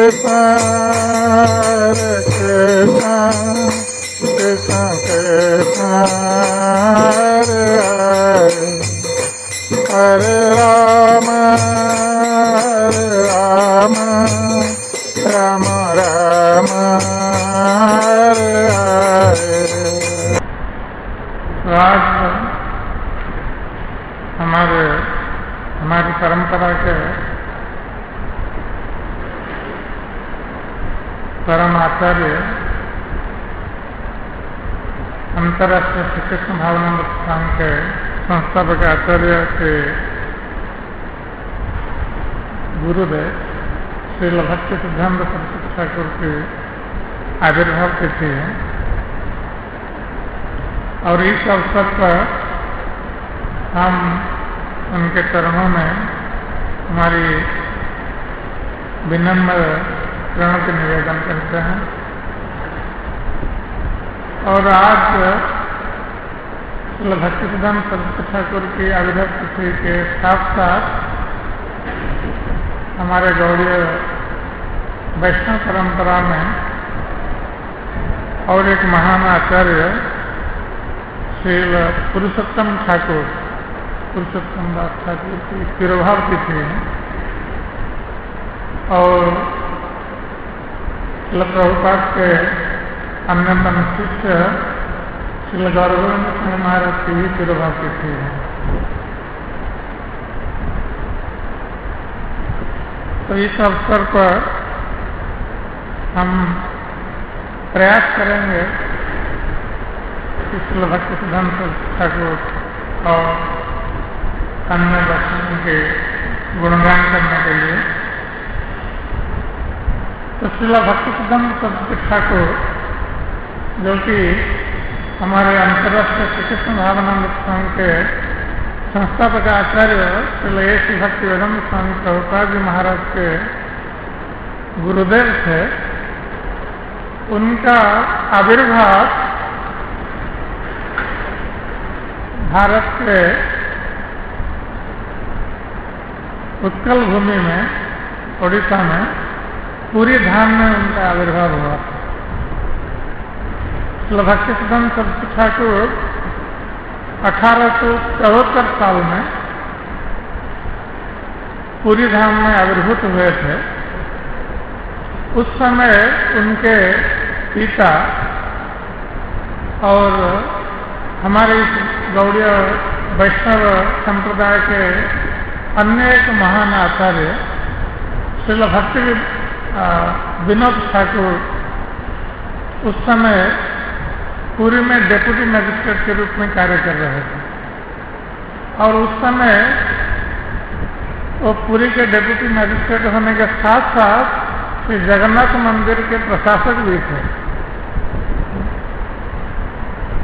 कृष्ण कृष्ण कृष्ण कृष्ण हरे हरे हरे राम राम राम हरे हरे। आज हमारी परंपरा के परम आचार्य अंतर्राष्ट्रीय श्री कृष्ण भावनामृत संघ के संस्थापक आचार्य के गुरुदेव श्रील भक्ति सिद्धांत सरस्वती ठाकुर की आविर्भाव तिथि है और इस अवसर पर हम उनके चरणों में हमारी विनम्र प्रणति निवेदन करते हैं। और आज श्रील भक्ति सिद्धांत सरस्वती ठाकुर की आविर्भाव तिथि के साथ साथ हमारे गौड़ीय वैष्णव परंपरा में और एक महान आचार्य श्रील पुरुषोत्तम दास ठाकुर की तिरुभाव तिथि है और श्रील प्रभुपाद के अन्यतम शिष्य श्रील गौरगोविंद सिंह महाराज की भी तिरुभाव तिथि है। तो इस अवसर पर हम प्रयास करेंगे कि श्रील भक्ति सिद्धांत ठाकुर और अन्य दर्शन के गुणगान करने के लिए। तो श्रील भक्ति सिद्धांत सरस्वती ठाकुर जो कि हमारे अंतर्राष्ट्रीय श्री कृष्ण भावनामृत संघ के संस्थापक आचार्य श्रील श्री भक्ति वेदांत स्वामी प्रभुपाद जी महाराज के गुरुदेव थे, उनका आविर्भाव भारत के उत्कल भूमि में ओडिशा में पूरी धाम में उनका आविर्भाव हुआ था। श्रील भक्ति सिद्धांत सरस्वती ठाकुर 1874 साल में पूरी धाम में आविर्भूत हुए थे। उस समय उनके पिता और हमारे इस गौड़ीय वैष्णव संप्रदाय के अन्य एक महान आचार्य श्रील भक्ति विनोद ठाकुर उस समय पुरी में डेप्यूटी मैजिस्ट्रेट के रूप में कार्य कर रहे थे और उस समय वो पुरी के डेप्यूटी मैजिस्ट्रेट होने के साथ साथ श्री जगन्नाथ मंदिर के प्रशासक भी थे।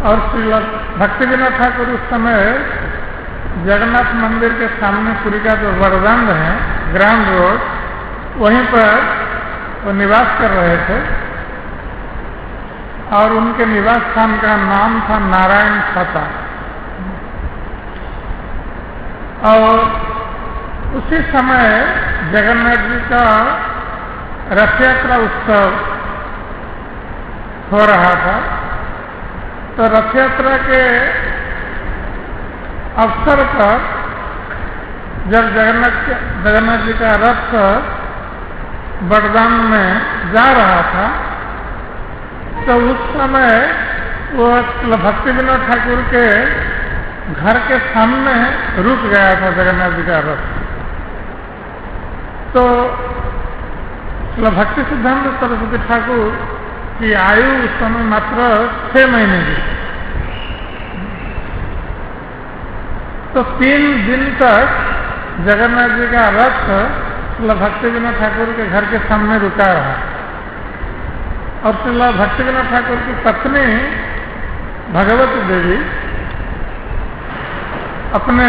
और श्री भक्ति विनोद ठाकुर उस समय जगन्नाथ मंदिर के सामने पुरी का जो वरदान है ग्राउंड रोड, वहीं पर वो निवास कर रहे थे और उनके निवास स्थान का नाम था नारायण छाता। और उसी समय जगन्नाथ जी का रथ यात्रा उत्सव हो रहा था। तो रथ यात्रा के अवसर पर जब जगन्नाथ जी का रथ बड़दाम में जा रहा था तो उस समय वो भक्ति विनोद ठाकुर के घर के सामने रुक गया था जगन्नाथ जी का रथ। तो भक्ति सिद्धांत सरस्वती ठाकुर की आयु उस समय मात्र 6 महीने की। तो 3 दिन तक जगन्नाथ जी का रथ भक्ति विनोद ठाकुर के घर के सामने रुका रहा और श्रील भक्ति विनोद ठाकुर की पत्नी भगवती देवी अपने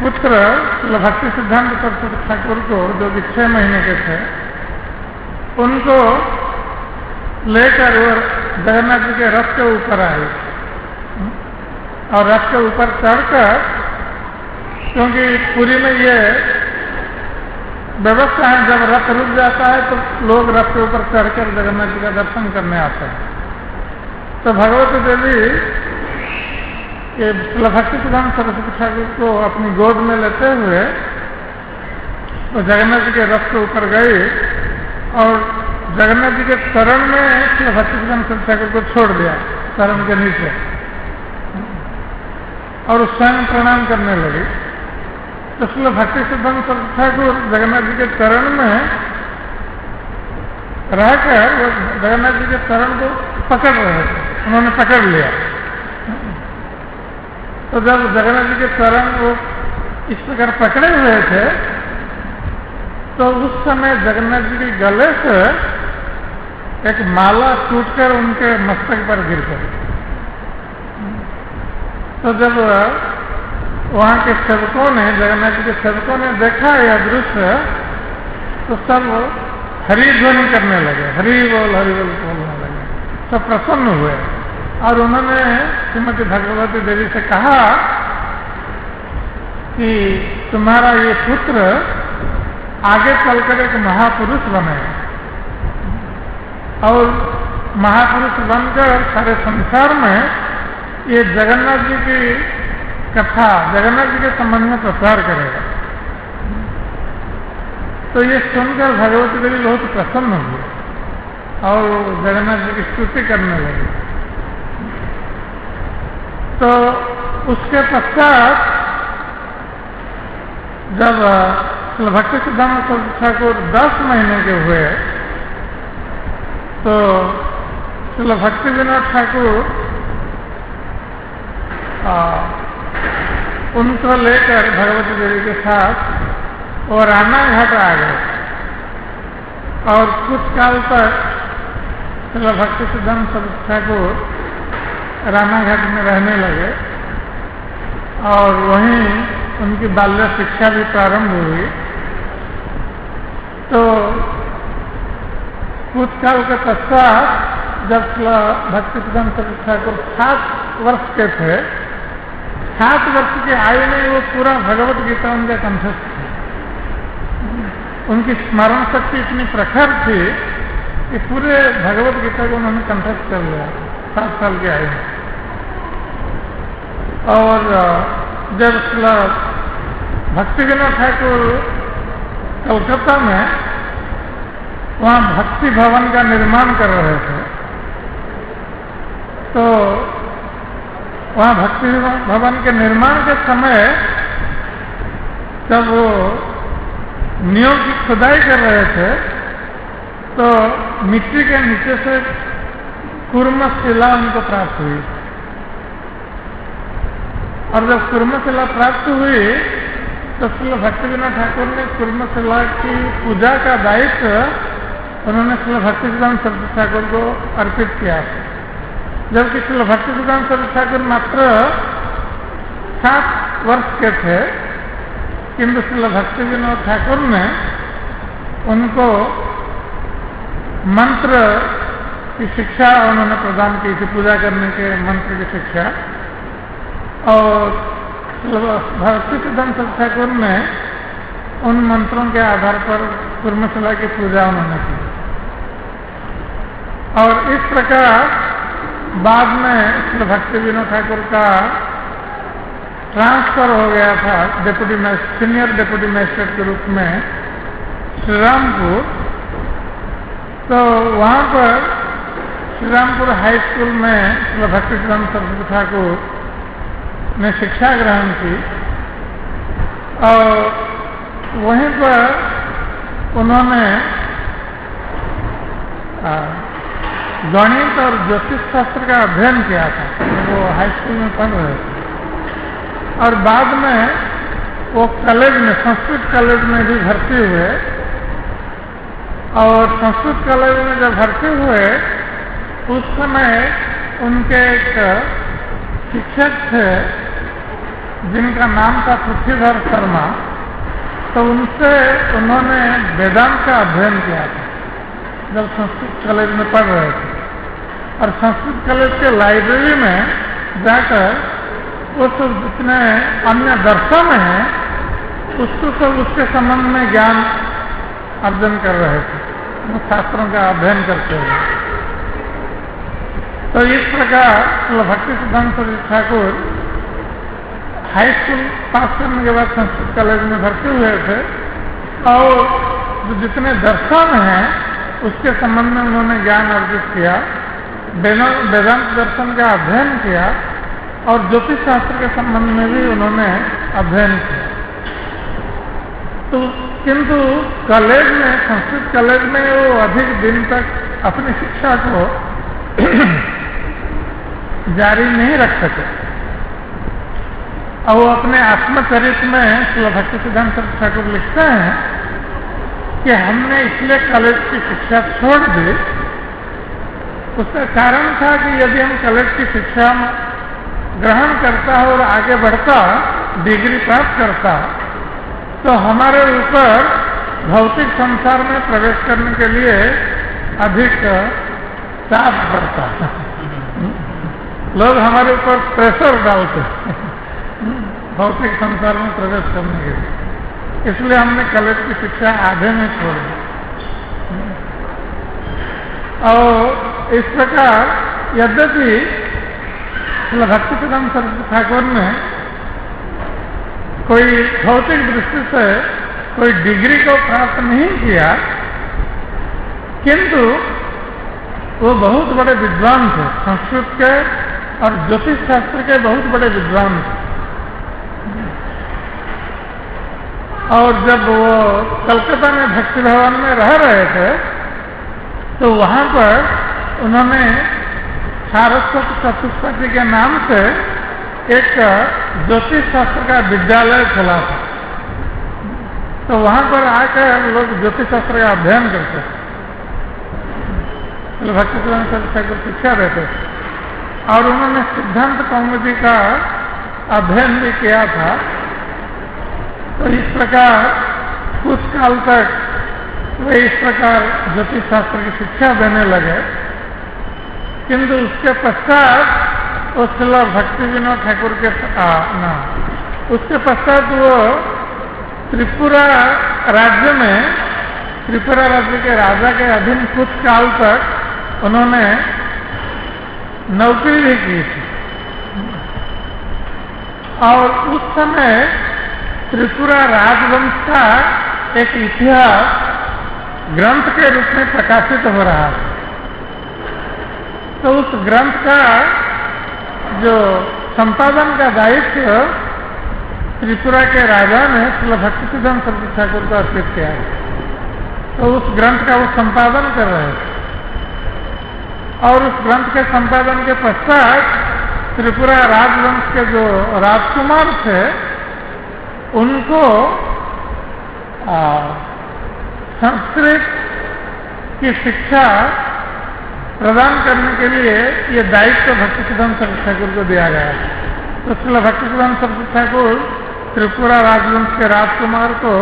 पुत्र श्रील भक्ति सिद्धांत सरस्वती ठाकुर को, जो कि 6 महीने के थे, उनको लेकर वो जगन्नाथ जी के रथ के ऊपर आए और रथ के ऊपर चढ़कर, क्योंकि पुरी में ये व्यवस्था है, जब रथ रुक जाता है तो लोग रथ के ऊपर चढ़कर जगन्नाथ जी का दर्शन करने आते हैं। तो भगवती देवी ये भक्तिसिद्धांत सरस्वती ठाकुर को अपनी गोद में लेते हुए तो जगन्नाथ जी के रथ के ऊपर गए और जगन्नाथ जी के चरण में भक्तिसिद्धांत सरस्वती ठाकुर को छोड़ दिया, चरण के नीचे, और स्वयं प्रणाम करने लगी। तो इसलिए भक्तिसिद्धांत सरस्वती ठाकुर जगन्नाथ जी के चरण में रहकर वो जगन्नाथ जी के चरण को पकड़ रहे थे, उन्होंने पकड़ लिया। तो जब जगन्नाथ जी के चरण वो इस प्रकार पकड़े हुए थे तो उस समय जगन्नाथ जी के गले से एक माला टूटकर उनके मस्तक पर गिर गई। तो जब वहां के सेवकों ने, जगन्नाथ जी के सेवकों ने देखा यह दृश्य तो सब हरि ध्वनि करने लगे, हरि बोल बोलने लगे, सब प्रसन्न हुए और उन्होंने श्रीमती भगवती देवी से कहा कि तुम्हारा ये पुत्र आगे चलकर एक महापुरुष बने और महापुरुष बनकर सारे संसार में ये जगन्नाथ जी की कथा, जगन्नाथ जी के संबंध में प्रचार करेगा। तो ये सुनकर भगवती देवी बहुत प्रसन्न हुई और जगन्नाथ जी की स्तुति करने लगी। तो उसके पश्चात जब भक्तिसिद्धांत सरस्वती ठाकुर 10 महीने के हुए तो श्री भक्ति विनोद ठाकुर उनको लेकर भगवती देवी के साथ वो राना घाट आ गए और कुछ काल तक श्री भक्तिसिद्धांत सरस्वती ठाकुर राना घाट में रहने लगे और वहीं उनकी बाल्य शिक्षा भी प्रारंभ हुई। तो कुछ काल के पश्चात जब भक्तिसिद्धांत सरस्वती ठाकुर 7 वर्ष के थे, 7 वर्ष की आयु में वो पूरा भगवत गीता उनके कंठस्थ थी। उनकी स्मरण शक्ति इतनी प्रखर थी कि पूरे भगवत गीता को उन्होंने कंठस्थ कर लिया 7 साल की आयु में। और जब भक्ति विनोद ठाकुर कलकत्ता में वहाँ भक्ति भवन का निर्माण कर रहे थे तो वहाँ भक्ति भवन के निर्माण के समय जब वो नींव की खुदाई कर रहे थे तो मिट्टी के नीचे से कूर्म शिला उनको प्राप्त हुई और जब कूर्म शिला प्राप्त हुई तो श्री भक्ति विनोद ठाकुर ने कूर्म शिला की पूजा का दायित्व उन्होंने श्री भक्तिसिद्धांत सरस्वती ठाकुर को अर्पित किया, जबकि श्री भक्तिसिद्धांत सरस्वती ठाकुर मात्र 7 वर्ष के थे, किंतु श्री भक्ति विनोद ठाकुर ने उनको मंत्र की शिक्षा उन्होंने प्रदान की थी, पूजा करने के मंत्र की शिक्षा। और भक्तिसिद्धांत सरस्वती ठाकुर ने उन मंत्रों के आधार पर कूर्मशिला की पूजा उन्होंने की। और इस प्रकार बाद में श्री भक्ति विनोद ठाकुर का ट्रांसफर हो गया था सीनियर डेप्यूटी मैजिस्ट्रेट के रूप में श्रीरामपुर। तो वहाँ पर श्रीरामपुर हाई स्कूल में श्री भक्तिसिद्धांत सरस्वती ठाकुर ने शिक्षा ग्रहण की और वहीं पर उन्होंने गणित और ज्योतिष शास्त्र का अध्ययन किया था, वो हाई स्कूल में पढ़ रहे थे। और बाद में वो कॉलेज में, संस्कृत कॉलेज में भी भर्ती हुए और संस्कृत कॉलेज में जब भर्ती हुए उस समय उनके एक शिक्षक थे जिनका नाम था पृथ्वीधर शर्मा। तो उनसे उन्होंने वेदांत का अध्ययन किया था जब संस्कृत कॉलेज में पढ़ रहे थे। और संस्कृत कॉलेज के लाइब्रेरी में जाकर वो सब जितने अन्य दर्शन हैं उसको सब उसके संबंध में ज्ञान अर्जन कर रहे थे, शास्त्रों का अध्ययन करते हुए। तो इस प्रकार भक्ति सिद्धांत सरस्वती ठाकुर हाई स्कूल पास करने के बाद संस्कृत कॉलेज में भर्ती हुए थे और जो जितने दर्शन हैं उसके संबंध में उन्होंने ज्ञान अर्जित किया, वेदांत दर्शन का अध्ययन किया और ज्योतिष शास्त्र के संबंध में भी उन्होंने अध्ययन किया। तो किंतु कॉलेज में, संस्कृत कॉलेज में वो अधिक दिन तक अपनी शिक्षा को जारी नहीं रख सके और वो अपने आत्मचरित में श्री भक्ति सिद्धांत सरस्वती ठाकुर लिखते हैं कि हमने इसलिए कॉलेज की शिक्षा छोड़ दी। उसका कारण था कि यदि हम कॉलेज की शिक्षा ग्रहण करता और आगे बढ़ता, डिग्री प्राप्त करता, तो हमारे ऊपर भौतिक संसार में प्रवेश करने के लिए अधिक चाप पड़ता, लोग हमारे ऊपर प्रेशर डालते भौतिक संसार में प्रवेश करने के लिए। इसलिए हमने कॉलेज की शिक्षा आधे में छोड़ दी। और इस प्रकार यद्यपि भक्ति सिद्धांत सरस्वती ठाकुर ने कोई भौतिक दृष्टि से कोई डिग्री को प्राप्त नहीं किया, किंतु वो बहुत बड़े विद्वान थे, संस्कृत के और ज्योतिष शास्त्र के बहुत बड़े विद्वान थे। और जब वो कलकत्ता में भक्ति भवन में रह रहे थे तो वहां पर उन्होंने सारस्वत चतुष्पति के नाम से एक ज्योतिष शास्त्र का विद्यालय खोला था। तो वहां पर आकर लोग ज्योतिष शास्त्र का अध्ययन करते थे, भक्ति सिद्धांत सरस्वती ठाकुर शिक्षा देते थे और उन्होंने सिद्धांत कौमुदी का अध्ययन भी किया था। तो इस प्रकार कुछ काल तक वे इस प्रकार ज्योतिष शास्त्र की शिक्षा देने लगे, किंतु उसके पश्चात वो श्रील भक्ति विनोद ठाकुर के उसके पश्चात वो त्रिपुरा राज्य में, त्रिपुरा राज्य के राजा के अधीन कुछ काल तक उन्होंने नौकरी भी की थी। और उस समय त्रिपुरा राजवंश का एक इतिहास ग्रंथ के रूप में प्रकाशित हो रहा है। तो उस ग्रंथ का जो संपादन का दायित्व त्रिपुरा के राजा ने श्री भक्ति सिद्धांत सरस्वती ठाकुर को अर्पित किया है। तो उस ग्रंथ का वो संपादन कर रहे थे और उस ग्रंथ के संपादन के पश्चात त्रिपुरा राजवंश के जो राजकुमार थे उनको संस्कृत की शिक्षा प्रदान करने के लिए ये दायित्व भक्ति सिद्धांत सरस्वती ठाकुर को दिया गया। तो श्री भक्ति सिद्धांत सरस्वती ठाकुर त्रिपुरा राजवंश के राजकुमार को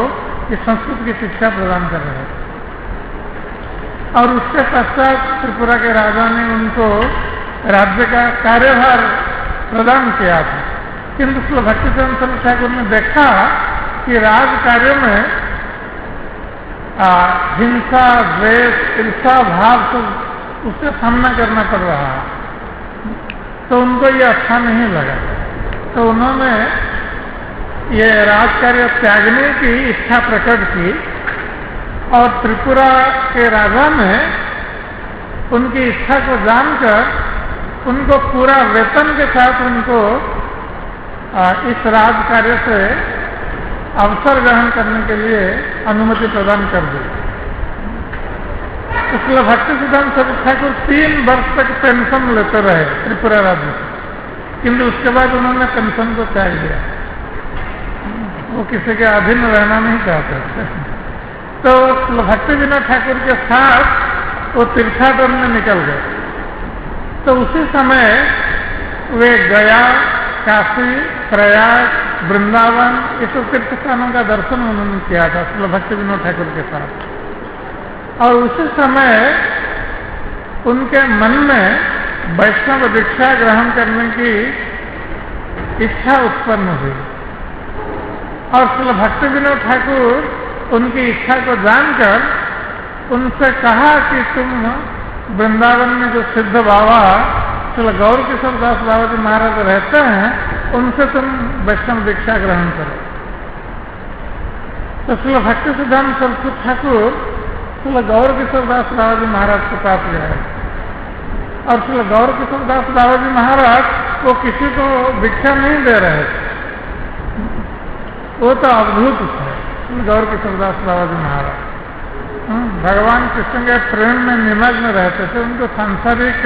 ये संस्कृत की शिक्षा प्रदान कर रहे हैं और उसके पश्चात त्रिपुरा के राजा ने उनको राज्य का कार्यभार प्रदान किया था। किंतु श्री भक्ति सिद्धांत सरस्वती ठाकुर ने देखा कि राज कार्य में हिंसा, द्वेष, ईर्षा भाव सब उससे सामना करना पड़ रहा है। तो उनको ये अच्छा नहीं लगा। तो उन्होंने ये राजकार्य त्यागने की इच्छा प्रकट की और त्रिपुरा के राजा ने उनकी इच्छा को जानकर उनको पूरा वेतन के साथ उनको इस राज कार्य से अवसर ग्रहण करने के लिए अनुमति प्रदान कर दी। इसलिए भक्ति सिद्धांत सरस्वती ठाकुर 3 वर्ष तक पेंशन लेते रहे त्रिपुरा राज्य से, किंतु उसके बाद उन्होंने पेंशन को त्याग दिया। वो किसी के अधीन रहना नहीं चाहते। तो भक्ति विनोद ठाकुर के साथ वो तीर्थाटन में निकल गए। तो उसी समय वे गया, काशी, प्रयाग, वृंदावन, ये सब तीर्थ स्थानों का दर्शन उन्होंने किया था श्री भक्ति विनोद ठाकुर के साथ। और उसी समय उनके मन में वैष्णव दीक्षा ग्रहण करने की इच्छा उत्पन्न हुई और श्री भक्ति विनोद ठाकुर उनकी इच्छा को जानकर उनसे कहा कि तुम वृंदावन में जो सिद्ध बाबा श्री गौर किशोर दास बाबा जी महाराज रहते हैं, उनसे तुम वैष्णव दीक्षा ग्रहण करो। तो श्री भक्ति सिद्धांत सरस्वती ठाकुर श्री गौर किशोर दास बाबा जी महाराज के पास गए, और श्री गौर किशोर दास बाबा जी महाराज वो किसी को दीक्षा नहीं दे रहे थे, वो तो अद्भुत थे। श्री गौर किशोर दास बाबा जी महाराज भगवान कृष्ण के प्रेम में निमग्न रहते थे, उनको सांसारिक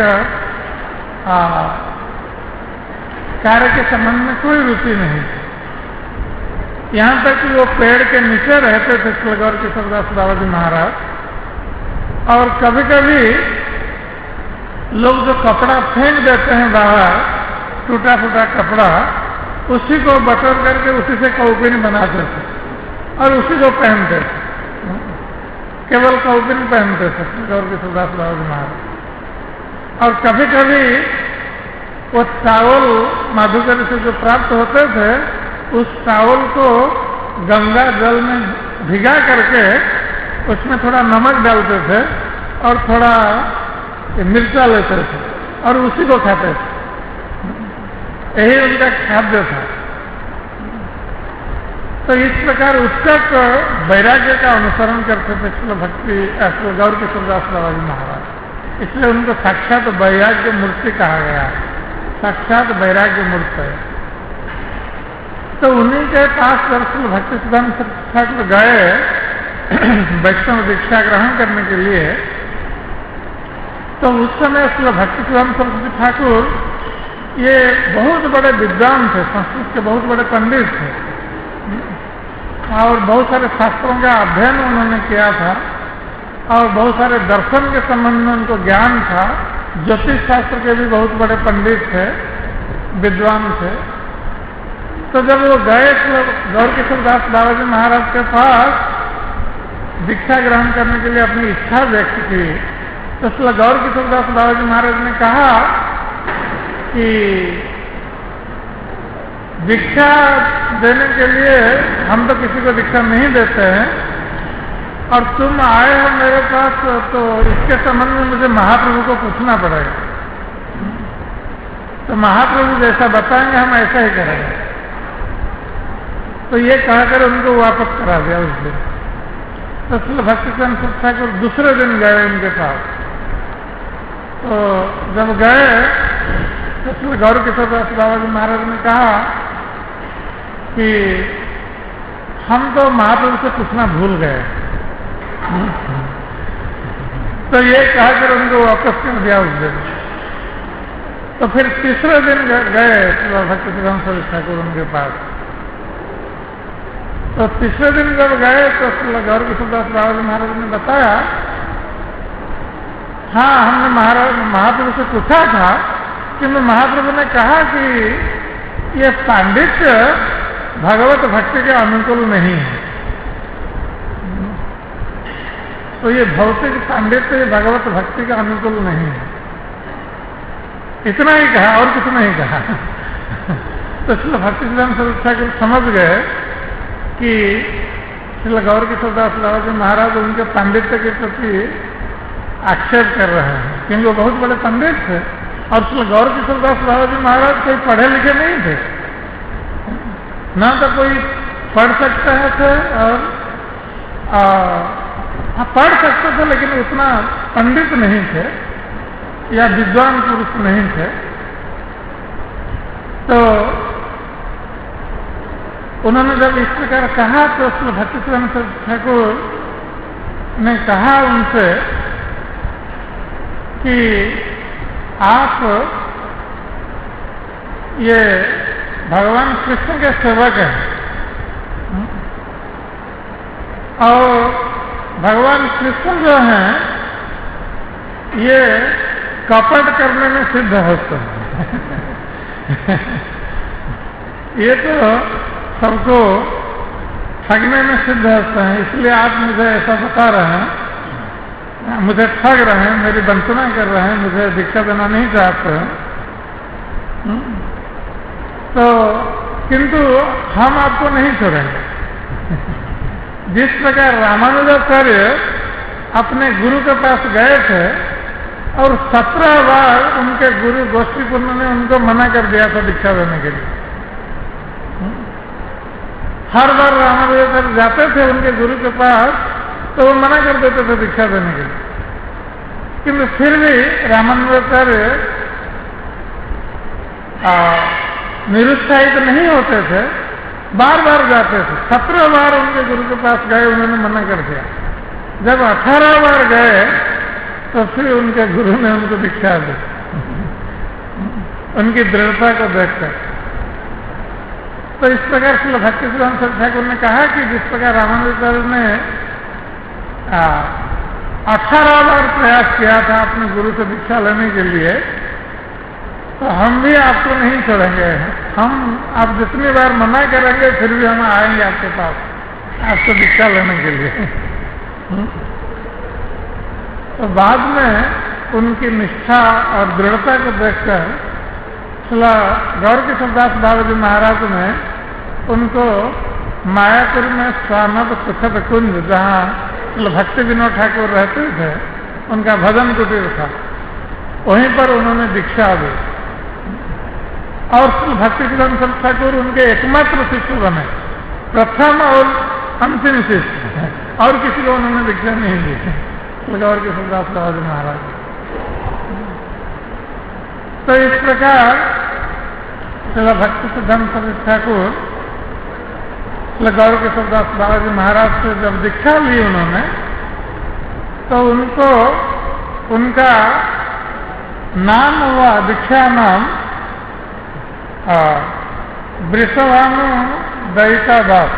कार्य के संबंध में कोई रुचि नहीं थी। यहाँ तक कि वो पेड़ के नीचे रहते थे श्री गौर किशोर दास बाबा जी महाराज, और कभी कभी लोग जो कपड़ा फेंक देते हैं बाहर, टूटा फूटा कपड़ा, उसी को बटोर करके उसी से कौपिन बनाते थे और उसी को पहनते थे, केवल कौपिन पहनते थे गौर किशोर दास बाबा जी महाराज। और कभी कभी वो चावल माधुकरी से जो प्राप्त होते थे, उस चावल को गंगा जल में भिगा करके उसमें थोड़ा नमक डालते थे और थोड़ा मिर्चा लेते थे और उसी को खाते थे। यही उनका खाद्य था। तो इस प्रकार उत्कट वैराग्य का अनुसरण करते थे श्री भक्ति गौर किशोर दास बाबा जी महाराज। इसलिए उनको साक्षात वैराग्य मूर्ति कहा गया, साक्षात वैराग्य मूर्ति है। तो उन्हीं के पास जब श्री भक्ति सिद्धांत ठाकुर गए वैष्णव दीक्षा ग्रहण करने के लिए, तो उस समय श्री भक्ति सिद्धांत सरस्वती ठाकुर ये बहुत बड़े विद्वान थे, संस्कृत के बहुत बड़े पंडित थे, और बहुत सारे शास्त्रों का अध्ययन उन्होंने किया था, और बहुत सारे दर्शन के संबंध में उनको ज्ञान था। ज्योतिष शास्त्र के भी बहुत बड़े पंडित थे, विद्वान थे। तो जब वो गए गौर किशोर दास बाबा जी महाराज के पास दीक्षा ग्रहण करने के लिए अपनी इच्छा व्यक्त की, तो श्री गौर किशोर दास बाबा जी महाराज ने कहा कि दीक्षा देने के लिए हम तो किसी को दीक्षा नहीं देते हैं, और तुम आए हो मेरे पास, तो इसके संबंध में मुझे महाप्रभु को पूछना पड़ेगा। तो महाप्रभु जैसा बताएंगे हम ऐसा ही करेंगे। तो ये कहकर उनको वापस करा दिया उस दिन। तो श्री भक्ति सिद्धांत ठाकुर दूसरे दिन गए उनके पास। तो जब गए तो श्री गौर किशोर दास बाबा जी महाराज ने कहा कि हम तो महाप्रभु से पूछना भूल गए। तो ये कहकर उनको वापस कर दिया उस दिन। तो फिर तीसरे दिन गए श्री भक्ति सिद्धांत सरस्वती ठाकुर उनके पास। तो तीसरे दिन जब गए तो श्री गौर किशोर दास बाबा जी महाराज ने बताया, हाँ हमने महाप्रभु से पूछा था, किंतु महाप्रभु ने कहा कि ये पांडित्य भगवत भक्ति के अनुकूल नहीं है। तो ये भौतिक पांडित्य भगवत भक्ति के अनुकूल नहीं है। इतना ही कहा और कुछ नहीं कहा। तो श्री भक्ति सिद्धांत सरस्वती ठाकुर समझ गए कि श्री गौर किशोर दास बाबा जी महाराज उनके पांडित्य के प्रति आक्षेप कर रहे हैं, क्योंकि वो बहुत बड़े पंडित थे। और श्री गौर किशोर दास बाबा जी महाराज कोई पढ़े लिखे नहीं थे, ना तो कोई पढ़ सकते थे, और पढ़ सकते थे लेकिन उतना पंडित नहीं थे या विद्वान पुरुष नहीं थे। तो उन्होंने जब इस प्रकार कहा तो श्री भक्ति सिद्धांत ठाकुर ने कहा उनसे कि आप ये भगवान कृष्ण के सेवक हैं, और भगवान कृष्ण जो हैं ये कपट करने में सिद्ध होते हैं। ये तो सबको ठगने में सिद्ध होते हैं, इसलिए आप मुझे ऐसा बता रहे हैं, मुझे ठग रहे हैं, मेरी वंचना कर रहे हैं, मुझे दीक्षा देना नहीं चाहते हैं। तो किंतु हम आपको नहीं छोड़ेंगे। जिस प्रकार रामानुजाचार्य अपने गुरु के पास गए थे और 17 बार उनके गुरु गोष्ठीपूर्ण ने उनको मना कर दिया था दीक्षा देने के लिए। हर बार रामानुजाचार्य जाते थे उनके गुरु के पास तो वो मना कर देते थे दीक्षा देने के लिए, किंतु फिर भी रामानुजाचार्य निरुत्साहित नहीं होते थे, बार बार जाते थे। 17 बार उनके गुरु के पास गए, उन्होंने मना कर दिया। जब 18 बार गए तो फिर उनके गुरु ने उनको दीक्षा दी, उनकी दृढ़ता को देखकर। तो इस प्रकार श्रील भक्तिसिद्धांत सरस्वती ठाकुर ने कहा कि जिस प्रकार रामानुजाचार्य ने 18 बार प्रयास किया था अपने गुरु से दीक्षा लेने के लिए, तो हम भी आपको नहीं छोड़ेंगे। हम आप जितनी बार मना करेंगे फिर भी हम आएंगे आपके पास आपसे दीक्षा लेने के लिए। तो बाद में उनकी निष्ठा और दृढ़ता को देखकर श्रीला गौर किशोरदास बाबा जी महाराज ने उनको मायापुर में स्वानंद सुखद कुंज, जहाँ श्रील भक्ति विनोद ठाकुर रहते थे, उनका भजन कुटीर था, वहीं पर उन्होंने दीक्षा दी। और श्री भक्तिसिद्धांत सरस्वती ठाकुर उनके एकमात्र शिष्य बने, प्रथम और अंतिम शिष्य, और किसी को उन्होंने दीक्षा नहीं दी, गौर किशोरदास बाबा जी महाराज। तो इस प्रकार श्री भक्तिसिद्धांत सरस्वती ठाकुर श्री गौर किशोरदास बाबा जी महाराज से जब दीक्षा ली उन्होंने, तो उनको उनका नाम हुआ, दीक्षा नाम वृषभानु दयिता दास।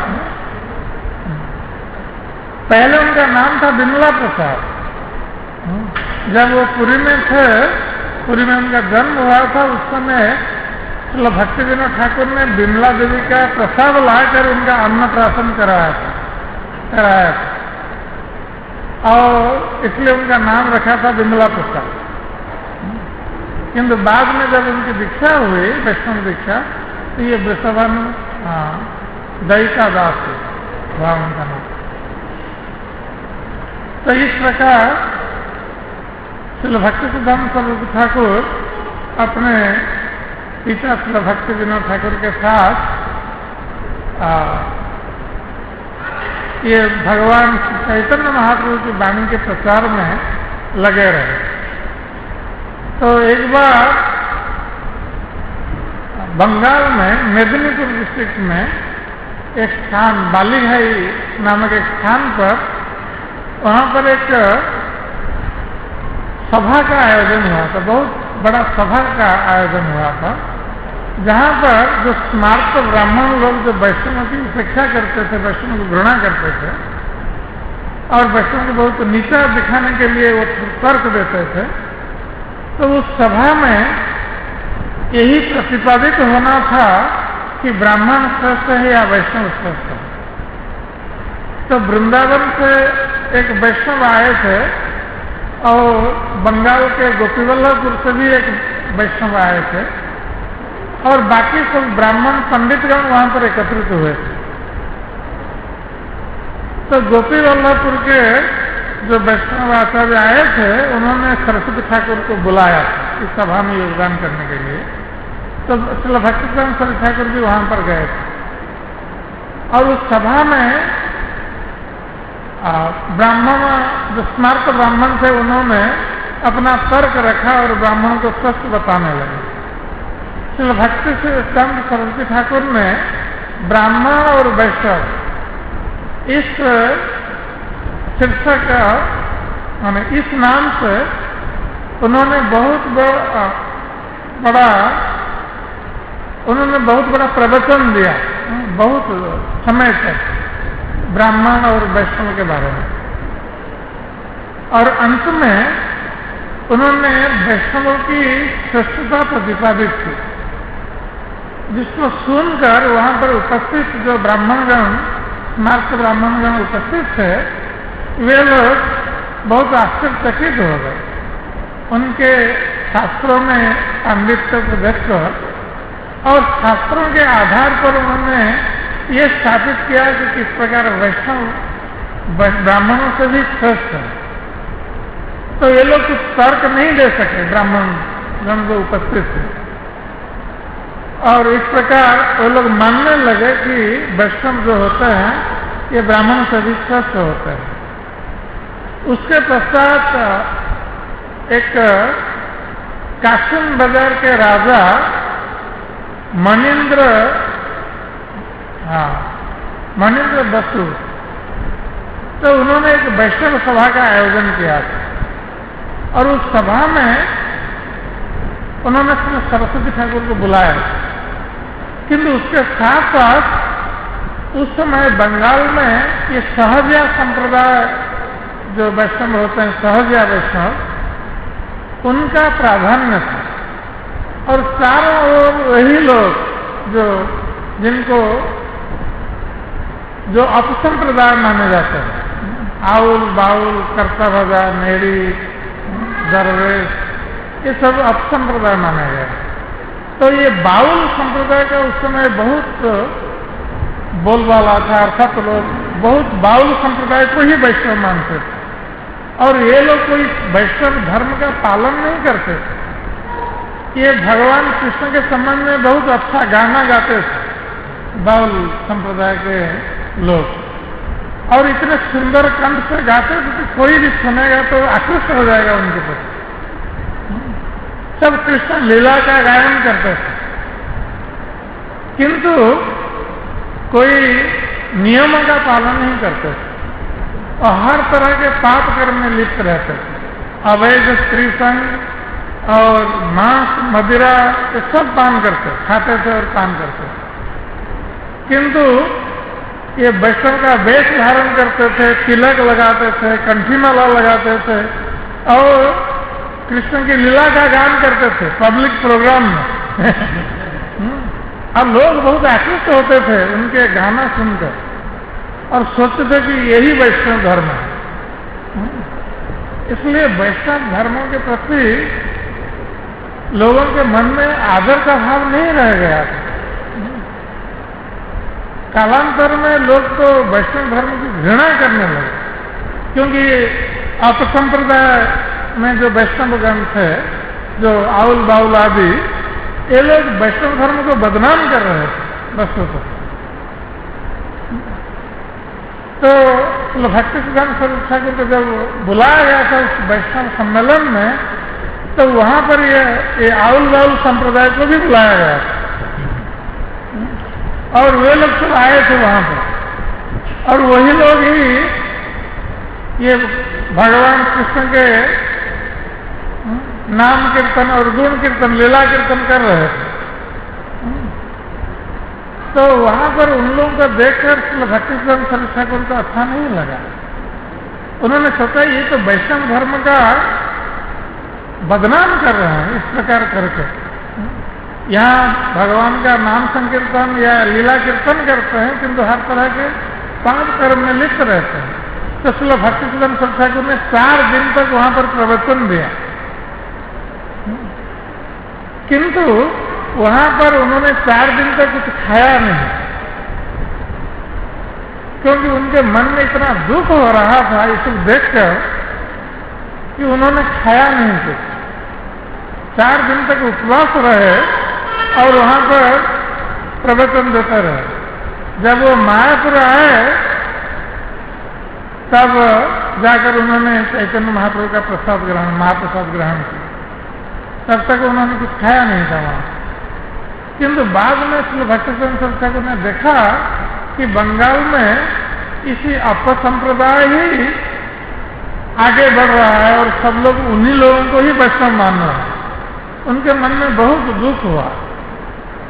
पहले उनका नाम था बिमला प्रसाद। जब वो पुरी में थे, पुरी में उनका जन्म हुआ था, उस समय श्री भक्ति विनोद ठाकुर ने बिमला देवी का प्रसाद लाकर उनका अन्नप्राशन कराया था, और इसलिए उनका नाम रखा था बिमला प्रसाद। किंतु बाद में जब उनकी दीक्षा हुई, वैष्णव दीक्षा, तो ये वृषभानु दयिता दास हुआ उनका नाम। तो इस प्रकार श्री भक्तिसिद्धांत सरस्वती ठाकुर अपने पिता श्री भक्ति विनोद ठाकुर के साथ ये भगवान चैतन्य महाप्रभु की वाणी के प्रचार में लगे रहे। तो एक बार बंगाल में मेदिनीपुर डिस्ट्रिक्ट में एक स्थान, बालीघाई नामक एक स्थान पर, वहाँ पर एक सभा का आयोजन हुआ था, बहुत बड़ा सभा का आयोजन हुआ था, जहाँ पर जो स्मार्त ब्राह्मण लोग जो वैष्णव की उपेक्षा करते थे, वैष्णव की घृणा करते थे और वैष्णव को बहुत नीचा दिखाने के लिए वो तर्क देते थे, तो उस सभा में यही प्रतिपादित होना था कि ब्राह्मण श्रेष्ठ है या वैष्णव श्रेष्ठ है। तो वृंदावन से एक वैष्णव आए थे और बंगाल के गोपीवल्लभपुर से भी एक वैष्णव आए थे, और बाकी सब ब्राह्मण पंडितगण वहां पर एकत्रित हुए थे। तो गोपीवल्लभपुर के जो वैष्णव आचार्य आए थे, उन्होंने सरस्वती ठाकुर को बुलाया इस सभा में योगदान करने के लिए। तो श्री भक्तिसिद्धांत सरस्वती ठाकुर भी वहां पर गए थे, और उस सभा में ब्राह्मण, जो स्मार्त ब्राह्मण थे, उन्होंने अपना तर्क रखा और ब्राह्मणों को सत्य बताने लगे। श्री भक्तिसिद्धांत सरस्वती ठाकुर ने ब्राह्मण और वैष्णव इस शीर्षक, माने इस नाम से उन्होंने बहुत बड़ा प्रवचन दिया, बहुत समय तक ब्राह्मण और वैष्णव के बारे में। और अंत में उन्होंने वैष्णवों की श्रेष्ठता प्रतिपादित की, जिसको सुनकर वहां पर उपस्थित जो ब्राह्मणगण, स्मार्त ब्राह्मणगण उपस्थित थे, वे लोग बहुत आश्चर्यचकित हो गए। उनके शास्त्रों में पांडित्य को देखकर और शास्त्रों के आधार पर उन्होंने ये स्थापित किया कि किस प्रकार वैष्णव ब्राह्मणों से भी श्रेष्ठ है। तो ये लोग कुछ तर्क नहीं दे सके ब्राह्मण गण जो उपस्थित थे, और इस प्रकार वो लोग मानने लगे कि वैष्णव जो होते हैं ये ब्राह्मण से भी श्रेष्ठ होते हैं। उसके पश्चात एक काशिम बाजार के राजा मनिंद्र बसु, तो उन्होंने एक वैष्णव सभा का आयोजन किया था, और उस सभा में उन्होंने सरस्वती ठाकुर को बुलाया। किंतु उसके साथ साथ उस समय बंगाल में ये सहजिया संप्रदाय जो वैष्णव होते हैं, सहजिया वैष्णव, उनका प्राधान्य था, और चारों ओर वही लोग जिनको जो अपसंप्रदाय माने जाते हैं, आउल बाउल कर्ता भजा नेड़ी दरवेश, ये सब अपसंप्रदाय माने गए। तो ये बाउल संप्रदाय का उस समय बहुत बोलबाला था, अर्थात लोग बहुत बाउल संप्रदाय को ही वैष्णव मानते थे, और ये लोग कोई वैष्णव धर्म का पालन नहीं करते थे। ये भगवान कृष्ण के संबंध में बहुत अच्छा गाना गाते थे बाउल संप्रदाय के लोग, और इतने सुंदर कंठ से गाते थे कि कोई भी सुनेगा तो आकृष्ट हो जाएगा उनके प्रति। सब कृष्ण लीला का गायन करते थे, किंतु कोई नियमों का पालन नहीं करते थे, और हर तरह के पाप कर्म में लिप्त रहते थे। अवैध स्त्री संग और मांस मदिरा ये सब पान खाते थे और पान करते थे। किंतु ये वैष्णव का वेश धारण करते थे, तिलक लगाते थे, कंठीमाला लगाते थे, और कृष्ण की लीला का गान करते थे पब्लिक प्रोग्राम में। और लोग बहुत आकृष्ट होते थे उनके गाना सुनकर, और सोचते थे कि यही वैष्णव धर्म है। इसलिए वैष्णव धर्मों के प्रति लोगों के मन में आदर का भाव नहीं रह गया था। कालांतर में लोग तो वैष्णव धर्म की घृणा करने लगे, क्योंकि अपसंप्रदाय में जो वैष्णव गण थे, जो आउल बाउल आदि, ये लोग वैष्णव धर्म को बदनाम कर रहे थे वस्तुतः। तो भक्ति सिद्धांत स्वरूप ठाकुर को जब बुलाया गया था उस वैष्णव सम्मेलन में, तो वहां पर ये आउल बाउल संप्रदाय को भी बुलाया गया था, और वे लोग सब आए थे वहां पर, और वही लोग ही ये भगवान कृष्ण के नाम कीर्तन और गुण कीर्तन लीला कीर्तन कर रहे थे। तो वहां पर उन लोगों को देखकर भक्ति सिद्धांत सरस्वती ठाकुर को अच्छा नहीं लगा। उन्होंने सोचा ये तो वैष्णव धर्म का बदनाम कर रहे हैं इस प्रकार करके। यहाँ भगवान का नाम संकीर्तन या लीला कीर्तन करते हैं, किंतु हर तरह के पाप कर्म में लिप्त रहते हैं। तो श्रील भक्ति सिद्धांत सरस्वती ठाकुर ने 4 दिन तक वहां पर प्रवचन दिया, किंतु वहां पर उन्होंने 4 दिन तक कुछ खाया नहीं, क्योंकि उनके मन में इतना दुख हो रहा था इसे देखकर कि उन्होंने खाया नहीं कुछ। 4 दिन तक उपवास रहे और वहां पर प्रवचन देते रहे। जब वो मायापुर आए तब जाकर उन्होंने चैतन्य महाप्रभु का महाप्रसाद ग्रहण किया। तब तक उन्होंने कुछ खाया नहीं था वहां। किंतु बाद में श्री भक्ति सिद्धांत सरस्वती ठाकुर ने देखा कि बंगाल में इसी अपसंप्रदाय ही आगे बढ़ रहा है और सब लोग उन्हीं लोगों को ही वैष्णव मान रहे हैं। उनके मन में बहुत दुख हुआ।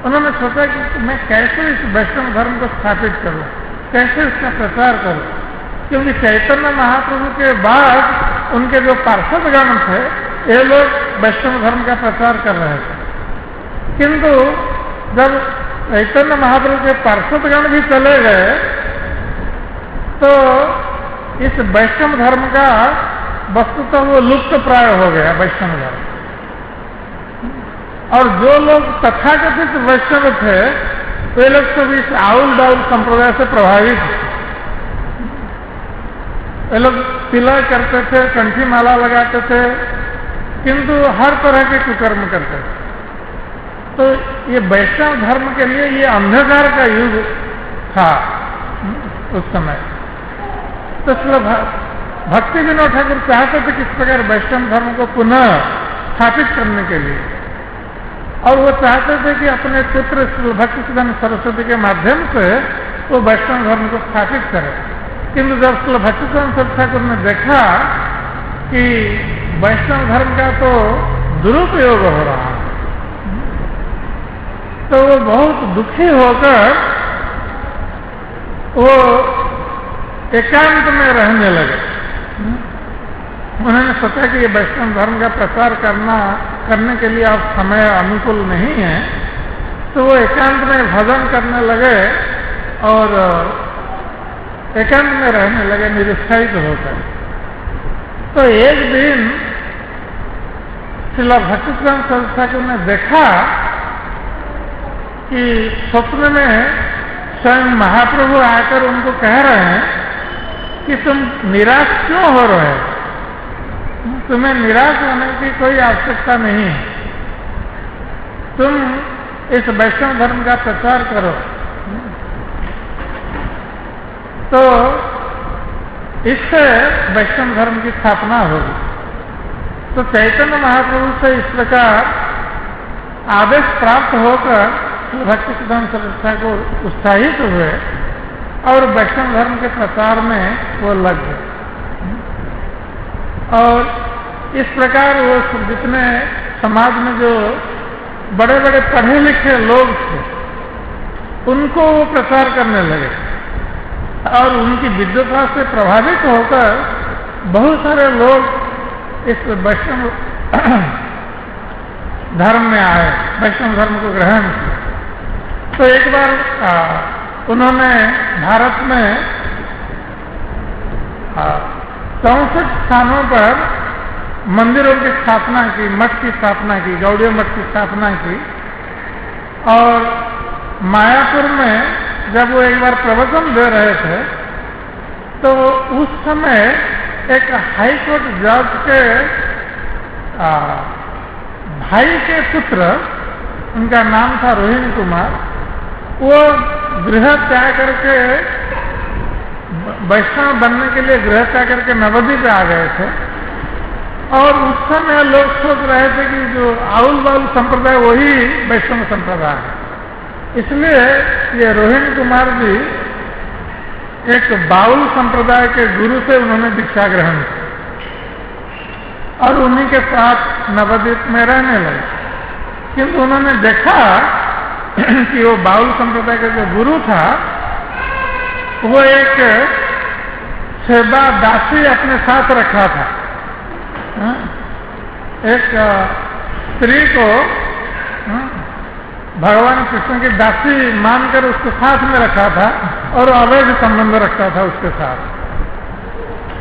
उन्होंने सोचा कि मैं कैसे इस वैष्णव धर्म को स्थापित करूं, कैसे इसका प्रचार करूं, क्योंकि चैतन्य महाप्रभु के बाद उनके जो पार्षदगण थे ये लोग वैष्णव धर्म का प्रचार कर रहे थे। किंतु जब चैतन्य महाप्रभु के पार्षदगण भी चले गए तो इस वैष्णव धर्म का वस्तुतः वो लुप्त प्राय हो गया वैष्णव धर्म। और जो लोग तथाकथित वैष्णव थे वे लोग सब इस आउल बाउल संप्रदाय से प्रभावित थे। ये लोग तिलक करते थे, कंठी माला लगाते थे, किंतु हर तरह के कुकर्म करते थे। तो ये वैष्णव धर्म के लिए ये अंधकार का युग था उस समय। तो इसलिए भक्ति विनोद ठाकुर चाहते थे किस प्रकार वैष्णव धर्म को पुनः स्थापित करने के लिए, और वो चाहते थे कि अपने पुत्र भक्तिसिद्धांत सरस्वती के माध्यम से वो वैष्णव धर्म को स्थापित करे। किंतु जब भक्तिसिद्धांत सरस्वती ठाकुर ने देखा कि वैष्णव धर्म का तो दुरुपयोग हो रहा है, तो वो बहुत दुखी होकर वो एकांत में रहने लगे। उन्होंने सोचा कि ये वैष्णव धर्म का प्रचार करने के लिए अब समय अनुकूल नहीं है, तो वो एकांत में भजन करने लगे और एकांत में रहने लगे निरुत्साहित होकर। तो एक दिन श्रील भक्तिसिद्धांत सरस्वती ठाकुर ने देखा कि स्वप्न में स्वयं महाप्रभु आकर उनको कह रहे हैं कि तुम निराश क्यों हो रहे हो, तुम्हें निराश होने की कोई आवश्यकता नहीं है, तुम इस वैष्णव धर्म का प्रचार करो। तो इससे वैष्णव धर्म की स्थापना होगी। तो चैतन्य महाप्रभु से इस प्रकार आदेश प्राप्त होकर भक्तिसिद्धांत सरस्वती ठाकुर उत्साहित हुए और वैष्णव धर्म के प्रचार में वो लग गए। और इस प्रकार वो जितने समाज में जो बड़े बड़े पढ़े लिखे लोग थे उनको वो प्रचार करने लगे, और उनकी विद्वता से प्रभावित होकर बहुत सारे लोग इस वैष्णव धर्म में आए, वैष्णव धर्म को ग्रहण किया। तो एक बार उन्होंने भारत में 64 स्थानों पर मंदिरों की स्थापना की, मठ की स्थापना की, गौड़ीय मठ की स्थापना की। और मायापुर में जब वो एक बार प्रवचन दे रहे थे तो उस समय एक हाई कोर्ट जज के भाई के पुत्र, उनका नाम था रोहिन कुमार, वो गृह त्याग करके वैष्णव बनने के लिए गृह त्याग करके नवद्वीप आ गए थे। और उस समय लोग सोच रहे थे कि जो आउल बाउल संप्रदाय वही वैष्णव संप्रदाय है, इसलिए ये रोहिन कुमार जी एक बाउल संप्रदाय के गुरु से उन्होंने दीक्षा ग्रहण की और उन्हीं के साथ नवद्वीप में रहने लगे। किंतु उन्होंने देखा कि वो बाउल संप्रदाय का जो गुरु था वो एक सेवा दासी अपने साथ रखा था। एक स्त्री को भगवान कृष्ण की दासी मानकर उसके साथ में रखा था और अवैध संबंध रखता था उसके साथ।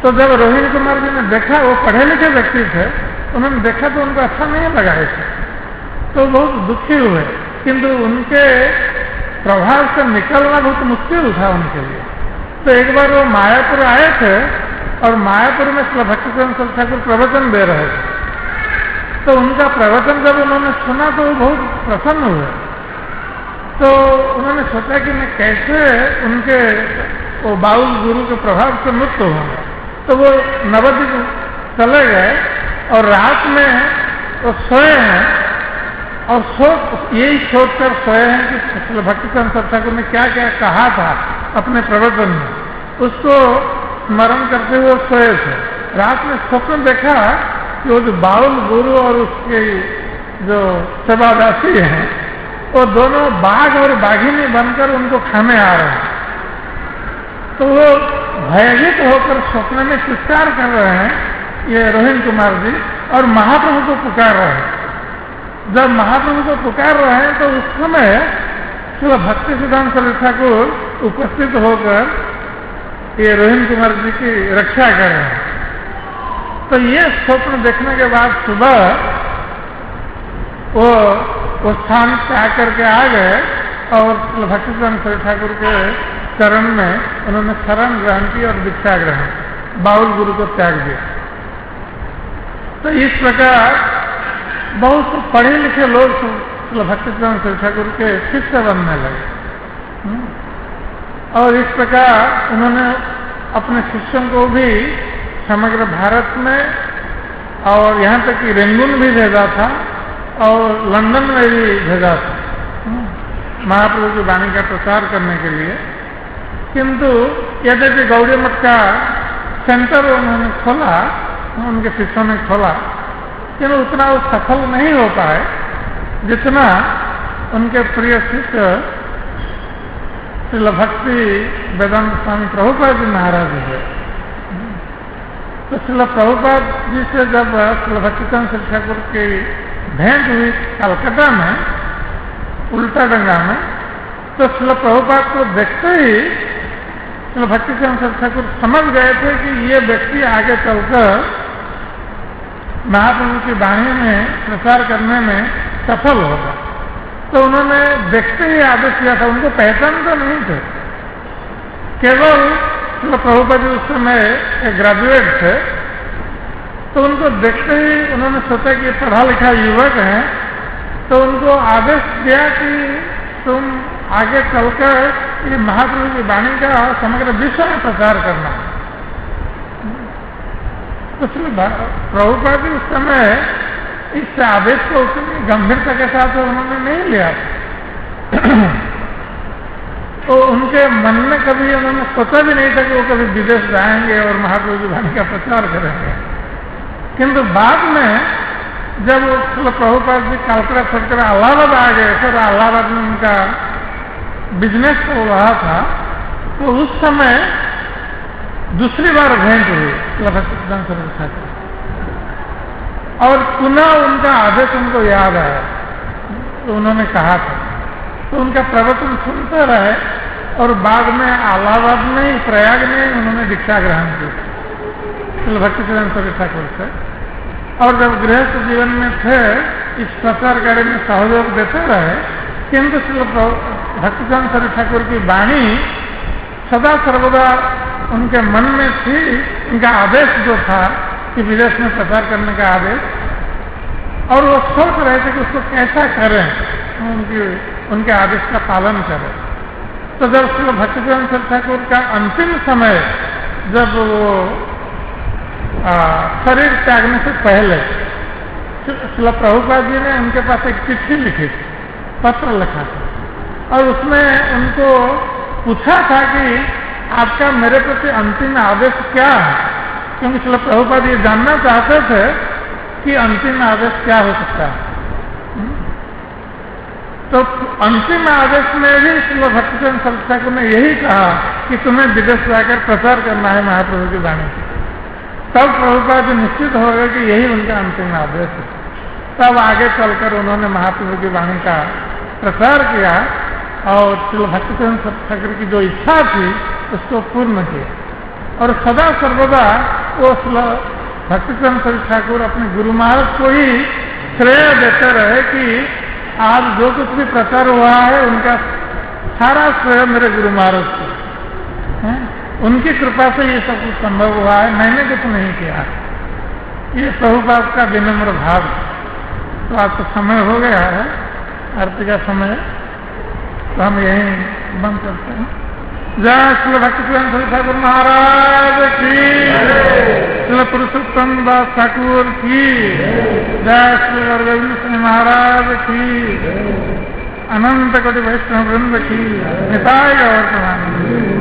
तो जब रोहिणी कुमार जी ने देखा, वो पढ़े लिखे व्यक्ति थे, उन्होंने देखा तो उनको अच्छा नहीं लगा इसे, तो बहुत दुखी हुए। किंतु उनके प्रभाव से निकलना बहुत मुश्किल था उनके लिए। तो एक बार वो मायापुर आए थे और मायापुर में श्री भक्तिसिद्धांत सरस्वती ठाकुर प्रवचन दे रहे थे। तो उनका प्रवचन जब उन्होंने सुना तो वो बहुत प्रसन्न हुए। तो उन्होंने सोचा कि मैं कैसे उनके वो बाउल गुरु के प्रभाव से मुक्त होंगे। तो वो नवद्वीप चले गए और रात में वो सोए हैं और यही सोचकर सोए हैं कि श्री भक्तिसिद्धांत सरस्वती ठाकुर ने क्या क्या कहा था अपने प्रवचन में, उसको स्मरण करते हुए सोए थे। रात में स्वप्न देखा कि वो जो बाउल गुरु और उसके जो सेवादासी हैं वो दोनों बाघ और बाघिनी बनकर उनको खाने आ रहे हैं। तो वो भयभीत होकर स्वप्न में चित्कार कर रहे हैं ये रोहिणी कुमार जी, और महाप्रभु को पुकार रहे हैं। जब महाप्रभु को पुकार रहे हैं तो उस समय श्री भक्तिसिद्धांत सरस्वती ठाकुर उपस्थित होकर ये रोहिणी कुमार जी की रक्षा कर रहे हैं। तो ये स्वप्न देखने के बाद सुबह वो स्थान से आकर के आ गए और भक्तिसिद्धांत सरस्वती ठाकुर के चरण में उन्होंने शरण ग्रहण की और दीक्षा ग्रहण की। बाउल गुरु को त्याग दिया। तो इस प्रकार बहुत पढ़े लिखे लोग भक्तिसिद्धांत सरस्वती ठाकुर के शिष्य बनने लगे। और इस प्रकार उन्होंने अपने शिष्यों को भी समग्र भारत में और यहाँ तक कि रेंगुन भी भेजा था और लंदन में भी भेजा था महाप्रभु की वाणी का प्रचार करने के लिए। किंतु यद्यपि गौड़ी मठ का सेंटर उन्होंने खोला, उनके शिष्यों ने खोला, किंतु उतना वो सफल नहीं हो पाए जितना उनके प्रिय शिष्य श्रील भक्ति वेदांत स्वामी प्रभुपाद जी महाराज है। तो श्रील प्रभुपाद जी से जब श्रील भक्तिसिद्धांत सरस्वती ठाकुर की भेंट हुई कलकत्ता में उल्टा डंगा में, तो श्रील प्रभुपाद को देखते ही श्रील भक्तिसिद्धांत सरस्वती ठाकुर समझ गए थे कि ये व्यक्ति आगे चलकर महाप्रभु की वाणी में प्रचार करने में सफल होगा। तो उन्होंने देखते ही आदेश किया था, उनको पहचान तो नहीं थे, केवल प्रभुपाद जी उस समय ग्रेजुएट थे, तो उनको देखते ही उन्होंने सोचा कि पढ़ा लिखा युवक है, तो उनको आदेश दिया कि तुम आगे चलकर ये महाप्रभु की वाणी का समग्र विश्व में प्रचार करना। तो प्रभुपाद जी उस समय इस आदेश को उतनी गंभीरता के साथ उन्होंने नहीं लिया। तो उनके मन में कभी उन्होंने सोचा भी नहीं था कि वो कभी विदेश जाएंगे और महाप्रभु की वाणी का प्रचार करेंगे। किंतु बाद में जब प्रभुपाद जी कलकत्ता छोड़कर इलाहाबाद आ गए, फिर इलाहाबाद में उनका बिजनेस हो रहा था, तो उस समय दूसरी बार भेंट हुई भक्तिसिद्धांत सरस्वती ठाकुर और पुनः उनका आदेश उनको याद आया, तो उन्होंने कहा था, तो उनका प्रवचन सुनते रहे और बाद में इलाहाबाद में प्रयाग में उन्होंने दीक्षा ग्रहण की भक्तिसिद्धांत सरस्वती ठाकुर से। और जब गृहस्थ जीवन में थे इस प्रचार कार्य में सहयोग देते रहे, किंतु भक्तिसिद्धांत सरस्वती ठाकुर की वाणी सदा सर्वदा उनके मन में थी। उनका आदेश जो था कि विदेश में प्रचार करने का आदेश, और वो सोच रहे थे कि उसको कैसा करें, उनके आदेश का पालन करें। तो जब श्री भक्तिसिद्धांत सरस्वती ठाकुर का अंतिम समय, जब वो शरीर त्यागने से पहले श्री प्रभुपाद जी ने उनके पास एक चिट्ठी लिखी थी, पत्र लिखा था, और उसमें उनको पूछा था कि आपका मेरे प्रति अंतिम आदेश क्या है, क्योंकि श्री प्रभुपाद ये जानना चाहते थे कि अंतिम आदेश क्या हो सकता है। तो अंतिम आदेश में भी श्री भक्तिसिद्धांत सरस्वती ठाकुर ने यही कहा कि तुम्हें विदेश जाकर प्रचार करना है महाप्रभु की वाणी। तब प्रभुपाद जी निश्चित हो गए कि यही उनका अंतिम आदेश है। तब आगे चलकर उन्होंने महाप्रभु की वाणी का प्रचार किया और श्री भक्तिसिद्धांत सरस्वती ठाकुर की जो इच्छा थी उसको पूर्ण किया। और सदा सर्वदा वो भक्तिसिद्धांत सरस्वती ठाकुर अपने गुरु महाराज को ही श्रेय देते रहे कि आज जो कुछ भी प्रचार हुआ है उनका सारा श्रेय मेरे गुरु महाराज को है, उनकी कृपा से ये सब कुछ संभव हुआ है, मैंने कुछ नहीं किया। ये प्रभुपाद का विनम्र भाव। तो आज तो समय हो गया है, आरती का समय, तो हम यही बंद करते हैं। जय श्री भक्तिसिद्धांत सरस्वती ठाकुर महाराज की, श्री पुरुषोत्तम दास ठाकुर की, जय श्री अरविंद सिंह महाराज की, अनंत कोटि वैष्णव वृंद की, निताय गौर प्रणाम।